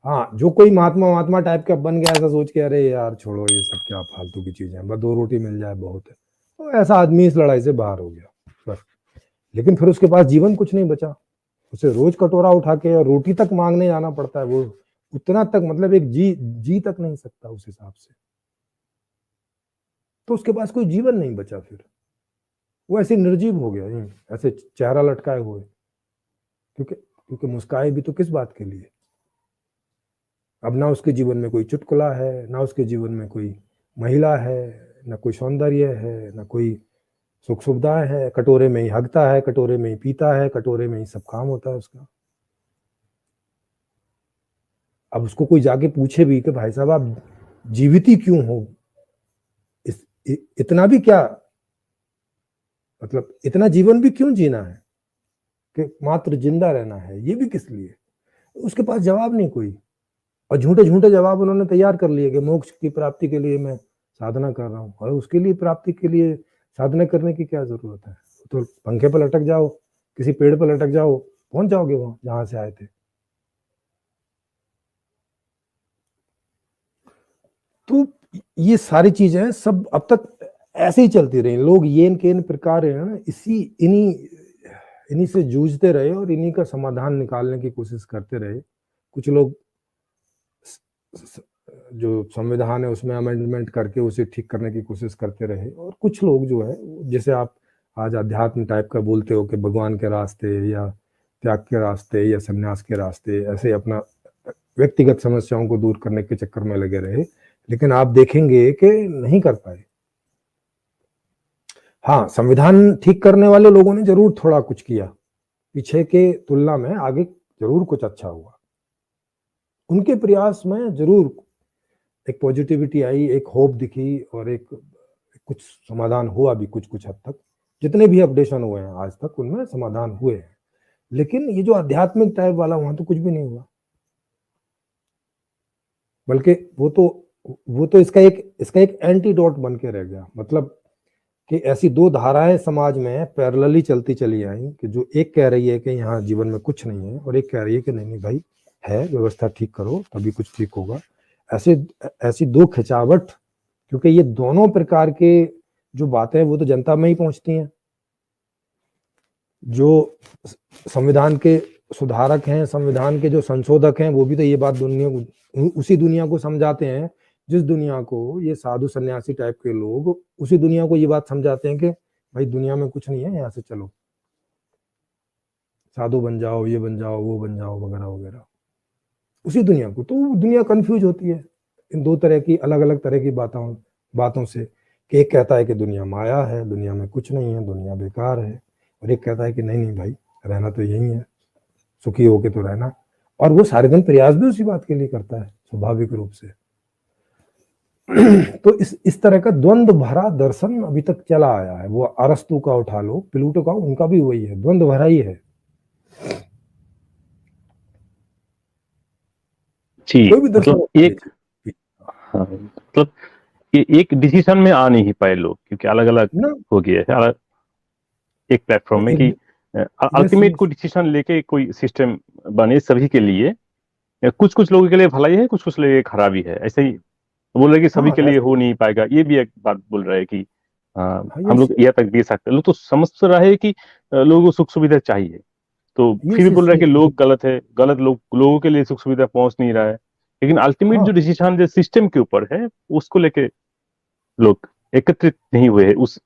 हाँ, जो कोई महात्मा महात्मा टाइप का बन गया ऐसा सोच के, अरे यार छोड़ो ये सब क्या फालतू की चीजें हैं, बस 2 रोटी मिल जाए बहुत है, तो ऐसा आदमी इस लड़ाई से बाहर हो गया बस। लेकिन फिर उसके पास जीवन कुछ नहीं बचा, उसे रोज कटोरा उठा के और रोटी तक मांगने जाना पड़ता है, वो उतना तक मतलब एक जी जी तक नहीं सकता उस हिसाब से, तो उसके पास कोई जीवन नहीं बचा फिर, वो ऐसे निर्जीव हो गया, ऐसे चेहरा लटकाए हुए, क्योंकि क्योंकि मुस्काए भी तो किस बात के लिए। अब ना उसके जीवन में कोई चुटकुला है, ना उसके जीवन में कोई महिला है, ना कोई सौंदर्य है, ना कोई सुख सुविधाएं है, कटोरे में ही हगता है, कटोरे में ही पीता है, कटोरे में ही सब काम होता है उसका। अब उसको कोई जाके पूछे भी कि भाई साहब आप जीवित ही क्यों हो, इतना भी क्या, मतलब इतना जीवन भी क्यों जीना है कि मात्र जिंदा रहना है, ये भी किस लिए। उसके पास जवाब नहीं कोई, और झूठे झूठे जवाब उन्होंने तैयार कर लिए कि मोक्ष की प्राप्ति के लिए मैं साधना कर रहा हूँ, और उसके लिए प्राप्ति के लिए साधना करने की क्या जरूरत है, तो पंखे पर लटक जाओ, किसी पेड़ पर लटक जाओ, पहुंच जाओगे वहां जहां से आए थे। तो ये सारी चीजें सब अब तक ऐसे ही चलती रही, लोग ये इन प्रकार है ना, इसी इन्हीं इन्हीं से जूझते रहे और इन्हीं का समाधान निकालने की कोशिश करते रहे। कुछ लोग जो संविधान है उसमें अमेंडमेंट करके उसे ठीक करने की कोशिश करते रहे, और कुछ लोग जो है, जैसे आप आज अध्यात्म टाइप का बोलते हो कि भगवान के रास्ते या त्याग के रास्ते या संन्यास के रास्ते, ऐसे अपना व्यक्तिगत समस्याओं को दूर करने के चक्कर में लगे रहे, लेकिन आप देखेंगे कि नहीं कर पाए। हाँ, संविधान ठीक करने वाले लोगों ने जरूर थोड़ा कुछ किया, पीछे के तुलना में आगे जरूर कुछ अच्छा हुआ, उनके प्रयास में जरूर एक पॉजिटिविटी आई, एक होप दिखी, और एक कुछ समाधान हुआ भी कुछ कुछ हद तक, जितने भी अपडेशन हुए हैं आज तक उनमें समाधान हुए हैं। लेकिन ये जो आध्यात्मिक टाइप वाला, वहां तो कुछ भी नहीं हुआ, बल्कि वो तो इसका एक एंटीडोट बन के रह गया। मतलब कि ऐसी 2 धाराएं समाज में पैरेलली चलती चली आई कि जो एक कह रही है कि यहाँ जीवन में कुछ नहीं है, और एक कह रही है कि नहीं नहीं भाई है, व्यवस्था ठीक करो तभी कुछ ठीक होगा। ऐसे ऐसी 2 खिंचावट, क्योंकि ये दोनों प्रकार के जो बातें हैं वो तो जनता में ही पहुंचती हैं। जो संविधान के सुधारक हैं, संविधान के जो संशोधक हैं, वो भी तो ये बात उसी दुनिया को समझाते हैं, जिस दुनिया को ये साधु सन्यासी टाइप के लोग उसी दुनिया को ये बात समझाते हैं कि भाई दुनिया में कुछ नहीं है, यहाँ से चलो, साधु बन जाओ, ये बन जाओ, वो बन जाओ, वगैरह वगैरह, उसी दुनिया को। तो दुनिया कंफ्यूज होती है इन 2 तरह की अलग अलग तरह की बातों से, कि एक कहता है कि दुनिया माया है, दुनिया में कुछ नहीं है, दुनिया बेकार है, और एक कहता है कि नहीं नहीं भाई रहना तो यही है, सुखी होके तो रहना। और वो सारे दिन प्रयास भी उसी बात के लिए करता है स्वाभाविक रूप से। तो इस तरह का द्वंद्व भरा दर्शन अभी तक चला आया है। वो अरस्तु का उठा लो, प्लूटो का, उनका भी वही है, द्वंद्व भरा ही है। जी, कोई भी दर्शन मतलब एक डिसीजन में आ नहीं पाए लोग, क्योंकि अलग अलग ना, हो गए है, अलग एक प्लेटफॉर्म में, कि यस अल्टीमेट यस, कोई डिसीजन लेके कोई सिस्टम बने सभी के लिए। कुछ कुछ लोगों के लिए भलाई है, कुछ कुछ लोगों के लिए खराबी है, ऐसे ही बोल रहे कि सभी हाँ के लिए ऐसे, हो नहीं पाएगा। ये भी एक बात बोल रहा है कि हाँ हम यस लोग यह तक दे सकते हैं। लोग तो समझ तो रहे हैं कि लोगों को सुख सुविधा चाहिए, तो फिर यस भी बोल यस रहा है कि यस, लोग गलत है, गलत लोगों के लिए सुख सुविधा पहुंच नहीं रहा है। लेकिन अल्टीमेट जो हाँ डिसीजन जो सिस्टम के ऊपर है, उसको लेके लोग एकत्रित नहीं हुए हैं उस